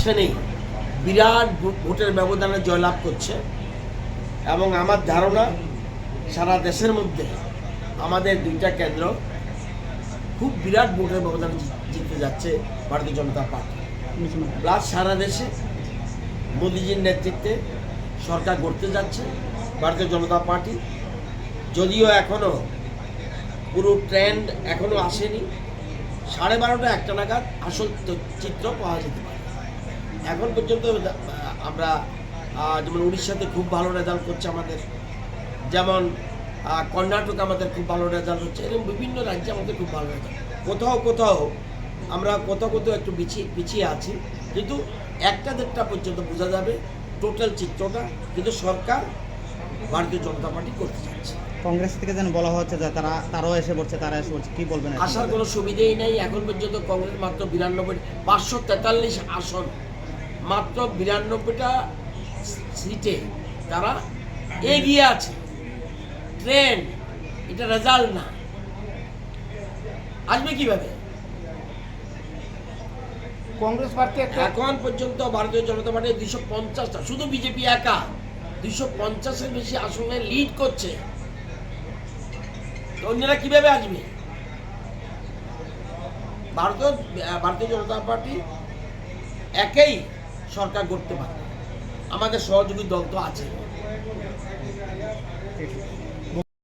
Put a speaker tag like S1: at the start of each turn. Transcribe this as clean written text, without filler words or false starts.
S1: আসেনি বিরাট ভোটের ব্যবধানে জয়লাভ করছে এবং আমার ধারণা সারা দেশের মধ্যে আমাদের দুইটা কেন্দ্র খুব বিরাট ভোটের ব্যবধানে জিততে যাচ্ছে ভারতীয় জনতা পার্টি। প্লাস সারা দেশে মোদিজির নেতৃত্বে সরকার গড়তে যাচ্ছে ভারতীয় জনতা পার্টি। যদিও এখনও পুরো ট্রেন্ড এখনও আসেনি, 12:30 একটা নাগাদ আসল চিত্র পাওয়া যেতে পারে। এখন পর্যন্ত আমরা যেমন উড়িষ্যাতে খুব ভালো রেজাল্ট করছে আমাদের, যেমন কর্ণাটক আমাদের খুব ভালো রেজাল্ট হচ্ছে, এরকম বিভিন্ন রাজ্যে আমাদের খুব ভালো রেজাল্ট। কোথাও আমরা কোথাও একটু পিছিয়ে আছি, কিন্তু 1-1.5টা পর্যন্ত বোঝা যাবে টোটাল চিত্রটা। কিন্তু সরকার ভারতীয় জনতা পার্টি করতে যাচ্ছে।
S2: কংগ্রেস থেকে যেন বলা হচ্ছে যে তারাও এসে পড়ছে, কি বলবেন?
S1: আসার কোনো সুবিধেই নেই। এখন পর্যন্ত কংগ্রেস মাত্র 543 আসন, মাত্র 92টা সিটে তারা এগিয়ে আছে। ট্রেন্ড, এটা রেজাল্ট না। আসবে কিভাবে?
S3: কংগ্রেস পার্টি
S1: এখন পর্যন্ত ভারতীয় জনতা পার্টি 250টা, শুধু বিজেপি একা 250-এর বেশি আসনে লিড করছে। অন্যরা কিভাবে আসবে? ভারতীয় জনতা পার্টি একাই সরকার করতে পারে, আমাদের সহযোগী দল তো আছে।